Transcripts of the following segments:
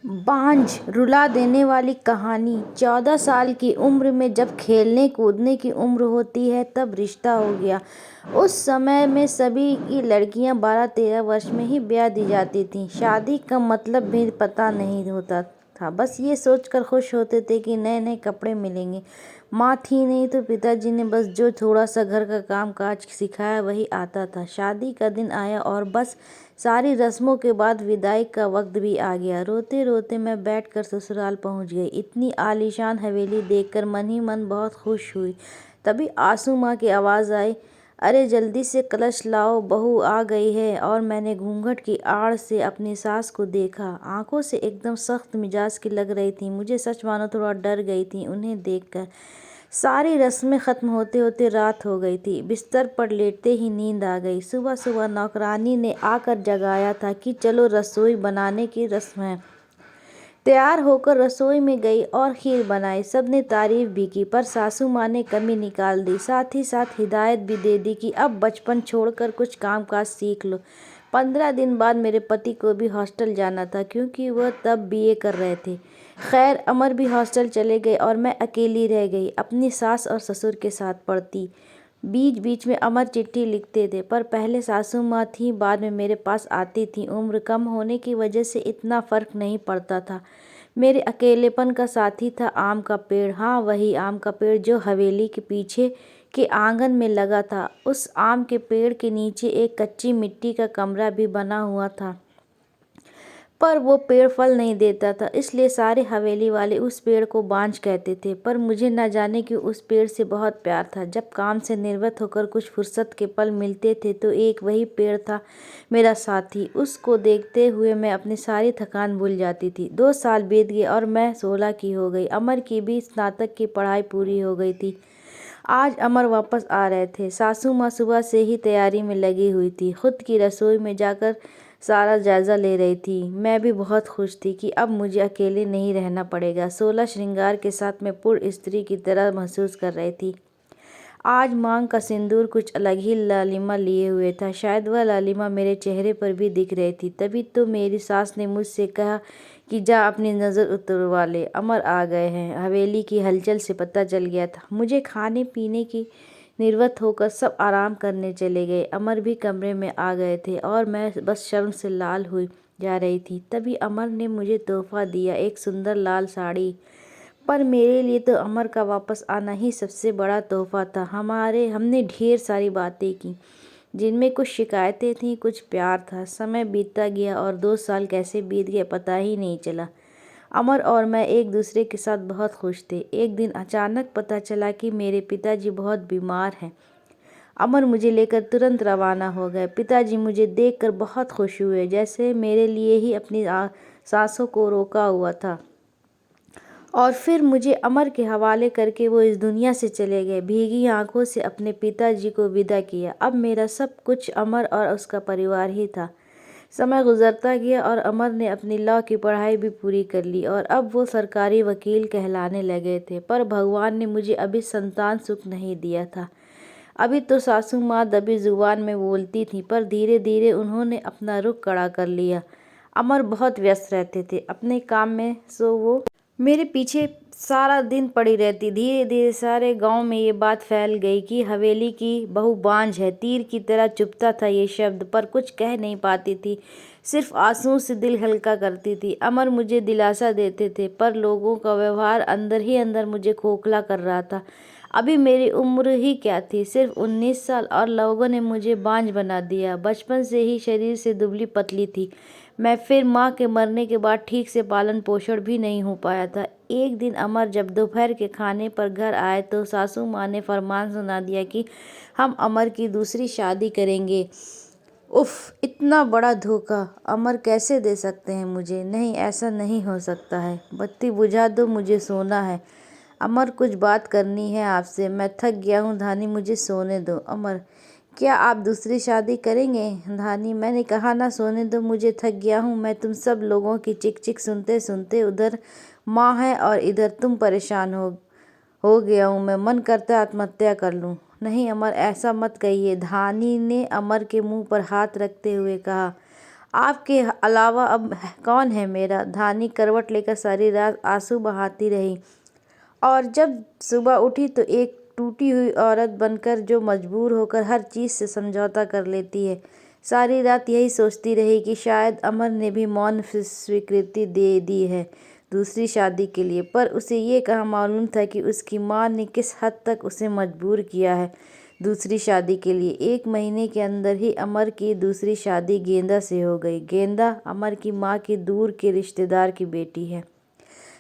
बांझ रुला देने वाली कहानी। 14 साल की उम्र में जब खेलने कूदने की उम्र होती है तब रिश्ता हो गया। उस समय में सभी की लड़कियां 12-13 वर्ष में ही ब्याह दी जाती थीं। शादी का मतलब भी पता नहीं होता था, बस ये सोचकर खुश होते थे कि नए नए कपड़े मिलेंगे। माँ थी नहीं तो पिताजी ने बस जो थोड़ा सा घर का काम काज सिखाया वही आता था। शादी का दिन आया और बस सारी रस्मों के बाद विदाई का वक्त भी आ गया। रोते रोते मैं बैठकर ससुराल पहुंच गई। इतनी आलीशान हवेली देखकर मन ही मन बहुत खुश हुई। तभी आंसू माँ की आवाज़ आई, अरे जल्दी से कलश लाओ, बहू आ गई है। और मैंने घूंघट की आड़ से अपनी सास को देखा। आंखों से एकदम सख्त मिजाज की लग रही थी। मुझे सच मानो थोड़ा डर गई थी उन्हें देखकर। सारी रस्में ख़त्म होते होते रात हो गई थी। बिस्तर पर लेटते ही नींद आ गई। सुबह सुबह नौकरानी ने आकर जगाया था कि चलो रसोई बनाने की रस्म है। तैयार होकर रसोई में गई और खीर बनाई। सबने तारीफ भी की, पर सासू माँ ने कमी निकाल दी। साथ ही साथ हिदायत भी दे दी कि अब बचपन छोड़कर कुछ काम काज सीख लो। 15 दिन बाद मेरे पति को भी हॉस्टल जाना था, क्योंकि वह तब बीए कर रहे थे। खैर, अमर भी हॉस्टल चले गए और मैं अकेली रह गई, अपनी सास और ससुर के साथ पढ़ती। बीच बीच में अमर चिट्ठी लिखते थे, पर पहले सासू माँ थी, बाद में मेरे पास आती थी। उम्र कम होने की वजह से इतना फ़र्क नहीं पड़ता था। मेरे अकेलेपन का साथी था आम का पेड़। हाँ, वही आम का पेड़ जो हवेली के पीछे के आंगन में लगा था। उस आम के पेड़ के नीचे एक कच्ची मिट्टी का कमरा भी बना हुआ था, पर वो पेड़ फल नहीं देता था, इसलिए सारे हवेली वाले उस पेड़ को बांझ कहते थे। पर मुझे न जाने क्यों उस पेड़ से बहुत प्यार था। जब काम से निर्वत होकर कुछ फुर्सत के पल मिलते थे तो एक वही पेड़ था मेरा साथी। उसको देखते हुए मैं अपनी सारी थकान भूल जाती थी। 2 साल बीत गए और मैं 16 की हो गई। अमर की भी स्नातक की पढ़ाई पूरी हो गई थी। आज अमर वापस आ रहे थे। सासू माँ सुबह से ही तैयारी में लगी हुई थी। खुद की रसोई में जाकर सारा जायजा ले रही थी। मैं भी बहुत खुश थी कि अब मुझे अकेले नहीं रहना पड़ेगा। 16 श्रृंगार के साथ मैं पूर्ण स्त्री की तरह महसूस कर रही थी। आज मांग का सिंदूर कुछ अलग ही लालिमा लिए हुए था। शायद वह लालिमा मेरे चेहरे पर भी दिख रही थी। तभी तो मेरी सास ने मुझसे कहा कि जा अपनी नज़र उतरवा ले, अमर आ गए हैं। हवेली की हलचल से पता चल गया था। मुझे खाने पीने की निर्वत होकर सब आराम करने चले गए। अमर भी कमरे में आ गए थे और मैं बस शर्म से लाल हुई जा रही थी। तभी अमर ने मुझे तोहफा दिया, एक सुंदर लाल साड़ी। पर मेरे लिए तो अमर का वापस आना ही सबसे बड़ा तोहफा था। हमने ढेर सारी बातें की, जिनमें कुछ शिकायतें थीं, कुछ प्यार था। समय बीतता गया और 2 साल कैसे बीत गए पता ही नहीं चला। अमर और मैं एक दूसरे के साथ बहुत खुश थे। एक दिन अचानक पता चला कि मेरे पिताजी बहुत बीमार हैं। अमर मुझे लेकर तुरंत रवाना हो गए। पिताजी मुझे देखकर बहुत खुश हुए, जैसे मेरे लिए ही अपनी सांसों को रोका हुआ था। और फिर मुझे अमर के हवाले करके वो इस दुनिया से चले गए। भीगी आंखों से अपने पिताजी को विदा किया। अब मेरा सब कुछ अमर और उसका परिवार ही था। समय गुजरता गया और अमर ने अपनी लॉ की पढ़ाई भी पूरी कर ली और अब वो सरकारी वकील कहलाने लगे थे। पर भगवान ने मुझे अभी संतान सुख नहीं दिया था। अभी तो सासू माँ दबी जुबान में बोलती थी, पर धीरे धीरे उन्होंने अपना रुख कड़ा कर लिया। अमर बहुत व्यस्त रहते थे अपने काम में, सो वो मेरे पीछे सारा दिन पड़ी रहती। धीरे धीरे सारे गांव में ये बात फैल गई कि हवेली की बहू बांझ है। तीर की तरह चुभता था ये शब्द, पर कुछ कह नहीं पाती थी, सिर्फ आंसुओं से दिल हल्का करती थी। अमर मुझे दिलासा देते थे, पर लोगों का व्यवहार अंदर ही अंदर मुझे खोखला कर रहा था। अभी मेरी उम्र ही क्या थी, सिर्फ 19 साल, और लोगों ने मुझे बांझ बना दिया। बचपन से ही शरीर से दुबली पतली थी मैं। फिर माँ के मरने के बाद ठीक से पालन पोषण भी नहीं हो पाया था। एक दिन अमर जब दोपहर के खाने पर घर आए तो सासू माँ ने फरमान सुना दिया कि हम अमर की दूसरी शादी करेंगे। उफ, इतना बड़ा धोखा अमर कैसे दे सकते हैं मुझे? नहीं, ऐसा नहीं हो सकता है। बत्ती बुझा दो, मुझे सोना है। अमर, कुछ बात करनी है आपसे। मैं थक गया हूँ धानी, मुझे सोने दो। अमर, क्या आप दूसरी शादी करेंगे? धानी, मैंने कहा ना सोने दो, मुझे थक गया हूँ। मैं तुम सब लोगों की चिक चिक सुनते सुनते, उधर माँ है और इधर तुम, परेशान हो गया हूँ मैं। मन करता है आत्महत्या कर लूँ। नहीं अमर, ऐसा मत कहिए, धानी ने अमर के मुंह पर हाथ रखते हुए कहा। आपके अलावा अब कौन है मेरा। धानी करवट लेकर सारी रात आंसू बहाती रही और जब सुबह उठी तो एक टूटी हुई औरत बनकर जो मजबूर होकर हर चीज़ से समझौता कर लेती है। सारी रात यही सोचती रही कि शायद अमर ने भी मौन स्वीकृति दे दी है दूसरी शादी के लिए, पर उसे ये कहाँ मालूम था कि उसकी माँ ने किस हद तक उसे मजबूर किया है दूसरी शादी के लिए। 1 महीने के अंदर ही अमर की दूसरी शादी गेंदा से हो गई। गेंदा अमर की माँ की दूर के रिश्तेदार की बेटी है।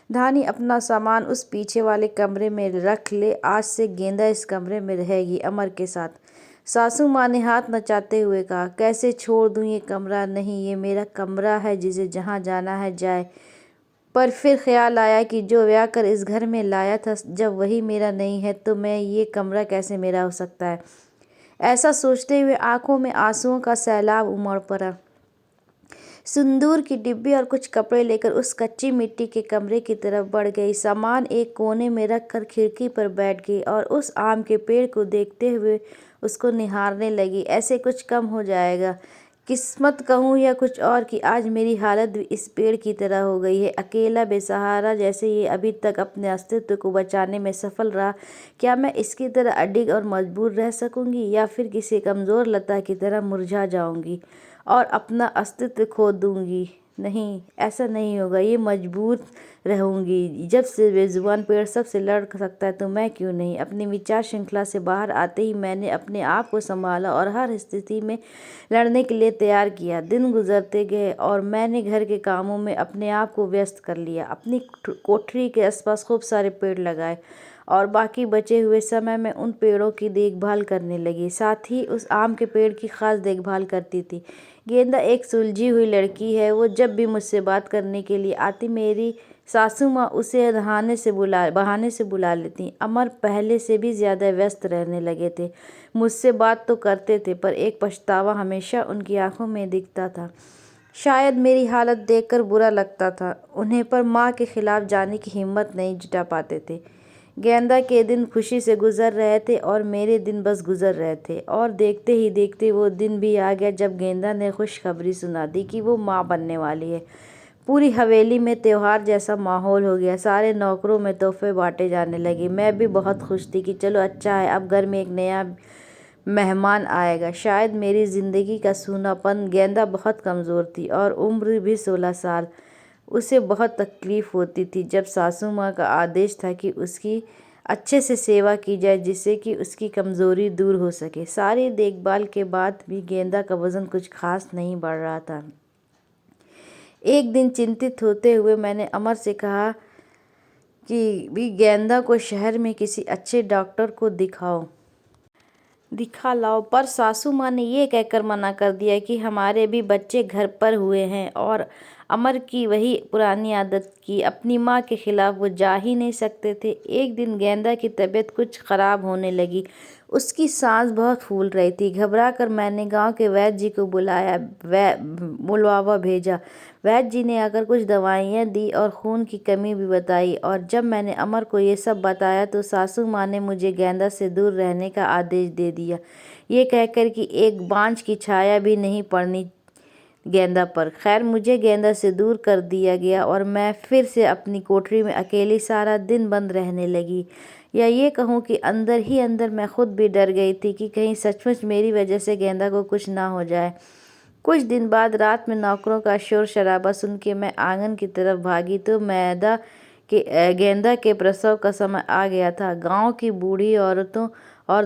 धानी अपना सामान उस पीछे वाले कमरे में रख ले, आज से गेंदा इस कमरे में रहेगी अमर के साथ। सासू माँ ने हाथ नचाते हुए कहा, कैसे छोड़ दूँ ये कमरा। नहीं, ये मेरा कमरा है, जिसे जहाँ जाना है जाए। पर फिर ख्याल आया कि जो ब्याह कर इस घर में लाया था, जब वही मेरा नहीं है तो मैं ये कमरा कैसे मेरा हो सकता है। ऐसा सोचते हुए आंखों में आंसुओं का सैलाब उमड़ पड़ा। सिंदूर की डिब्बी और कुछ कपड़े लेकर उस कच्ची मिट्टी के कमरे की तरफ बढ़ गई। सामान एक कोने में रख कर खिड़की पर बैठ गई और उस आम के पेड़ को देखते हुए उसको निहारने लगी। ऐसे कुछ कम हो जाएगा, किस्मत कहूँ या कुछ और, कि आज मेरी हालत भी इस पेड़ की तरह हो गई है। अकेला बेसहारा जैसे ये अभी तक अपने अस्तित्व को बचाने में सफल रहा, क्या मैं इसकी तरह अडिग और मजबूर रह सकूंगी, या फिर किसी कमज़ोर लता की तरह मुरझा जाऊंगी और अपना अस्तित्व खो दूंगी। नहीं, ऐसा नहीं होगा। ये मजबूर रहूंगी। जब से बेजुबान पेड़ सबसे लड़ सकता है तो मैं क्यों नहीं। अपनी विचार श्रृंखला से बाहर आते ही मैंने अपने आप को संभाला और हर स्थिति में लड़ने के लिए तैयार किया। दिन गुजरते गए और मैंने घर के कामों में अपने आप को व्यस्त कर लिया। अपनी कोठरी के आसपास खूब सारे पेड़ लगाए और बाकी बचे हुए समय में उन पेड़ों की देखभाल करने लगी। साथ ही उस आम के पेड़ की खास देखभाल करती थी। गेंदा एक सुलझी हुई लड़की है। वो जब भी मुझसे बात करने के लिए आती, मेरी सासू माँ उसे बहाने से बुला लेती। अमर पहले से भी ज़्यादा व्यस्त रहने लगे थे। मुझसे बात तो करते थे, पर एक पछतावा हमेशा उनकी आंखों में दिखता था। शायद मेरी हालत देखकर बुरा लगता था उन्हें, पर माँ के खिलाफ जाने की हिम्मत नहीं जुटा पाते थे। गेंदा के दिन खुशी से गुजर रहे थे और मेरे दिन बस गुजर रहे थे। और देखते ही देखते वो दिन भी आ गया जब गेंदा ने खुशखबरी सुना दी कि वो माँ बनने वाली है। पूरी हवेली में त्योहार जैसा माहौल हो गया। सारे नौकरों में तोहफे बांटे जाने लगे। मैं भी बहुत खुश थी कि चलो अच्छा है, अब घर में एक नया मेहमान आएगा। शायद मेरी ज़िंदगी का सूनापन। गेंदा बहुत कमज़ोर थी और उम्र भी 16 साल। उसे बहुत तकलीफ़ होती थी जब सासू माँ का आदेश था कि उसकी अच्छे से सेवा की जाए, जिससे कि उसकी कमज़ोरी दूर हो सके। सारी देखभाल के बाद भी गेंदा का वज़न कुछ खास नहीं बढ़ रहा था। एक दिन चिंतित होते हुए मैंने अमर से कहा कि भी गेंदा को शहर में किसी अच्छे डॉक्टर को दिखा लाओ, पर सासू माँ ने ये कहकर मना कर दिया कि हमारे भी बच्चे घर पर हुए हैं। और अमर की वही पुरानी आदत की अपनी माँ के खिलाफ वो जा ही नहीं सकते थे। एक दिन गेंदा की तबीयत कुछ ख़राब होने लगी। उसकी सांस बहुत फूल रही थी। घबरा कर मैंने गांव के वैद्य जी को बुलावा भेजा। वैद्य जी ने आकर कुछ दवाइयाँ दी और खून की कमी भी बताई। और जब मैंने अमर को ये सब बताया तो सासू माँ ने मुझे गेंदा से दूर रहने का आदेश दे दिया, ये कहकर कि एक बांझ की छाया भी नहीं पड़नी गेंदा पर। खैर, मुझे गेंदा से दूर कर दिया गया और मैं फिर से अपनी कोठरी में अकेली सारा दिन बंद रहने लगी। या ये कहूँ कि अंदर ही अंदर मैं खुद भी डर गई थी कि कहीं सचमुच मेरी वजह से गेंदा को कुछ ना हो जाए। कुछ दिन बाद रात में नौकरों का शोर शराबा सुन के मैं आंगन की तरफ भागी तो गेंदा के प्रसव का समय आ गया था। गांव की बूढ़ी औरतों और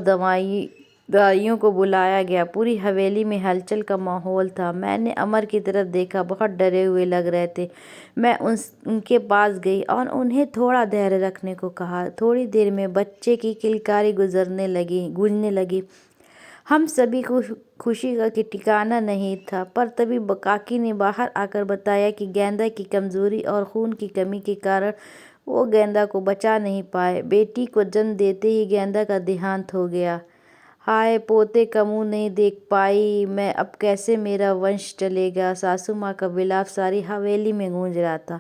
दाइयों को बुलाया गया। पूरी हवेली में हलचल का माहौल था। मैंने अमर की तरफ देखा, बहुत डरे हुए लग रहे थे। मैं उनके पास गई और उन्हें थोड़ा धैर्य रखने को कहा। थोड़ी देर में बच्चे की किलकारी गूंजने लगी। हम सभी को खुशी का ठिकाना नहीं था। पर तभी काकी ने बाहर आकर बताया कि गेंदा की कमज़ोरी और खून की कमी के कारण वो गेंदा को बचा नहीं पाए। बेटी को जन्म देते ही गेंदा का देहांत हो गया। हाय, पोते का मुँह नहीं देख पाई मैं, अब कैसे मेरा वंश चलेगा। सासू माँ का विलाप सारी हवेली में गूंज रहा था।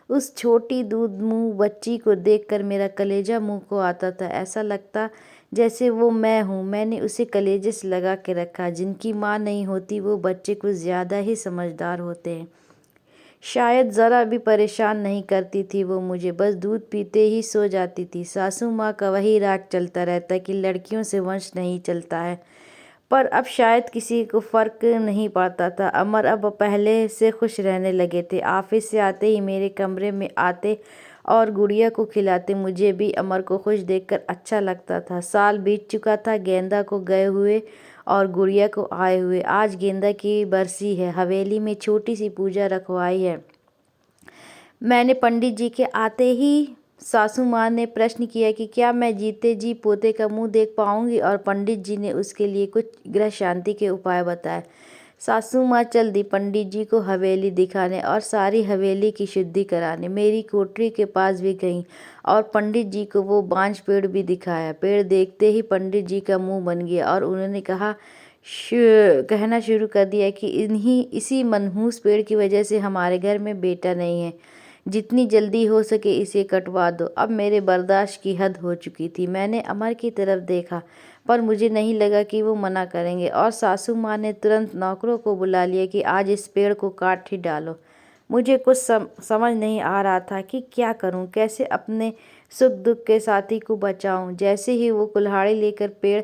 उस छोटी दूध मुँह बच्ची को देखकर मेरा कलेजा मुँह को आता था। ऐसा लगता जैसे वो मैं हूँ। मैंने उसे कलेजे से लगा के रखा। जिनकी माँ नहीं होती वो बच्चे कुछ ज़्यादा ही समझदार होते हैं। शायद ज़रा भी परेशान नहीं करती थी वो मुझे, बस दूध पीते ही सो जाती थी। सासू माँ का वही राग चलता रहता कि लड़कियों से वंश नहीं चलता है, पर अब शायद किसी को फ़र्क नहीं पड़ता था। अमर अब पहले से खुश रहने लगे थे। ऑफिस से आते ही मेरे कमरे में आते और गुड़िया को खिलाते। मुझे भी अमर को खुश देखकर अच्छा लगता था। साल बीत चुका था गेंदा को गए हुए और गुड़िया को आए हुए। आज गेंदा की बरसी है। हवेली में छोटी सी पूजा रखवाई है। मैंने पंडित जी के आते ही सासू माँ ने प्रश्न किया कि क्या मैं जीते जी पोते का मुंह देख पाऊंगी, और पंडित जी ने उसके लिए कुछ ग्रह शांति के उपाय बताए। सासू माँ चल दी पंडित जी को हवेली दिखाने और सारी हवेली की शुद्धि कराने। मेरी कोठरी के पास भी गई और पंडित जी को वो बांझ पेड़ भी दिखाया। पेड़ देखते ही पंडित जी का मुंह बन गया और उन्होंने कहना शुरू कर दिया कि इसी मनहूस पेड़ की वजह से हमारे घर में बेटा नहीं है। जितनी जल्दी हो सके इसे कटवा दो। अब मेरे बर्दाश्त की हद हो चुकी थी। मैंने अमर की तरफ देखा, पर मुझे नहीं लगा कि वो मना करेंगे, और सासू माँ ने तुरंत नौकरों को बुला लिया कि आज इस पेड़ को काट ही डालो। मुझे कुछ समझ नहीं आ रहा था कि क्या करूं, कैसे अपने सुख दुख के साथी को बचाऊं। जैसे ही वो कुल्हाड़ी लेकर पेड़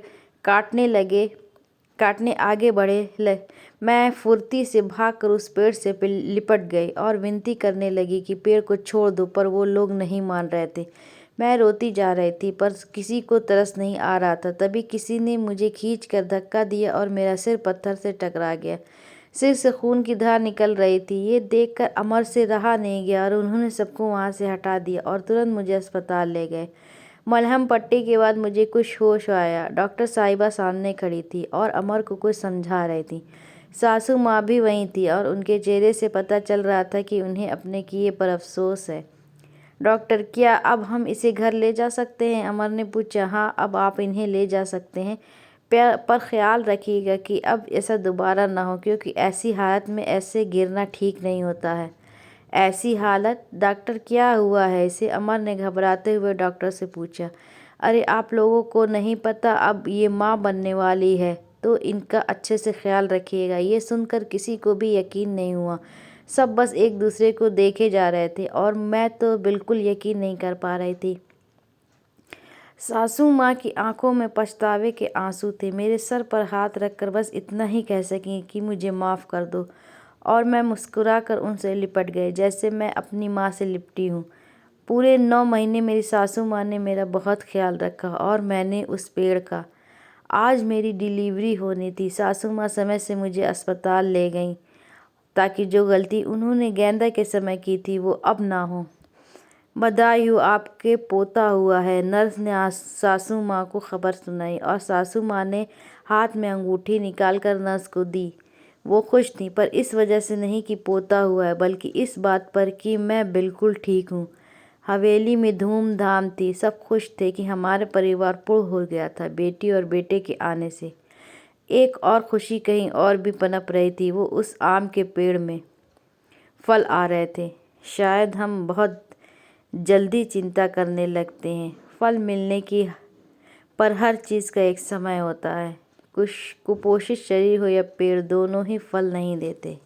काटने आगे बढ़े, मैं फुर्ती से भागकर उस पेड़ से लिपट गई और विनती करने लगी कि पेड़ को छोड़ दो, पर वो लोग नहीं मान रहे थे। मैं रोती जा रही थी, पर किसी को तरस नहीं आ रहा था। तभी किसी ने मुझे खींचकर धक्का दिया और मेरा सिर पत्थर से टकरा गया। सिर से खून की धार निकल रही थी। ये देखकर अमर से रहा नहीं गया और उन्होंने सबको वहाँ से हटा दिया और तुरंत मुझे अस्पताल ले गए। मलहम पट्टी के बाद मुझे कुछ होश आया। डॉक्टर साहिबा सामने खड़ी थी और अमर को कुछ समझा रही थी। सासू माँ भी वहीं थी और उनके चेहरे से पता चल रहा था कि उन्हें अपने किए पर अफसोस है। डॉक्टर, क्या अब हम इसे घर ले जा सकते हैं? अमर ने पूछा। हाँ, अब आप इन्हें ले जा सकते हैं, पर ख्याल रखिएगा कि अब ऐसा दोबारा ना हो, क्योंकि ऐसी हालत में ऐसे गिरना ठीक नहीं होता है। ऐसी हालत? डॉक्टर, क्या हुआ है इसे? अमर ने घबराते हुए डॉक्टर से पूछा। अरे, आप लोगों को नहीं पता, अब ये माँ बनने वाली है, तो इनका अच्छे से ख्याल रखिएगा। ये सुनकर किसी को भी यकीन नहीं हुआ। सब बस एक दूसरे को देखे जा रहे थे और मैं तो बिल्कुल यकीन नहीं कर पा रही थी। सासू माँ की आंखों में पछतावे के आंसू थे। मेरे सर पर हाथ रखकर बस इतना ही कह सकी कि मुझे माफ़ कर दो, और मैं मुस्कुराकर उनसे लिपट गई जैसे मैं अपनी माँ से लिपटी हूँ। पूरे 9 महीने मेरी सासू माँ ने मेरा बहुत ख्याल रखा और मैंने उस पेड़ का। आज मेरी डिलीवरी होनी थी। सासू माँ समय से मुझे अस्पताल ले गईं ताकि जो गलती उन्होंने गेंदा के समय की थी वो अब ना हो। बधाई हो, आपके पोता हुआ है। नर्स ने सासू माँ को खबर सुनाई और सासू माँ ने हाथ में अंगूठी निकालकर नर्स को दी। वो खुश थी, पर इस वजह से नहीं कि पोता हुआ है, बल्कि इस बात पर कि मैं बिल्कुल ठीक हूँ। हवेली में धूमधाम थी। सब खुश थे कि हमारे परिवार पूर्ण हो गया था बेटी और बेटे के आने से। एक और खुशी कहीं और भी पनप रही थी। वो उस आम के पेड़ में फल आ रहे थे। शायद हम बहुत जल्दी चिंता करने लगते हैं फल मिलने की, पर हर चीज़ का एक समय होता है। कुछ कुपोषित शरीर हो या पेड़, दोनों ही फल नहीं देते।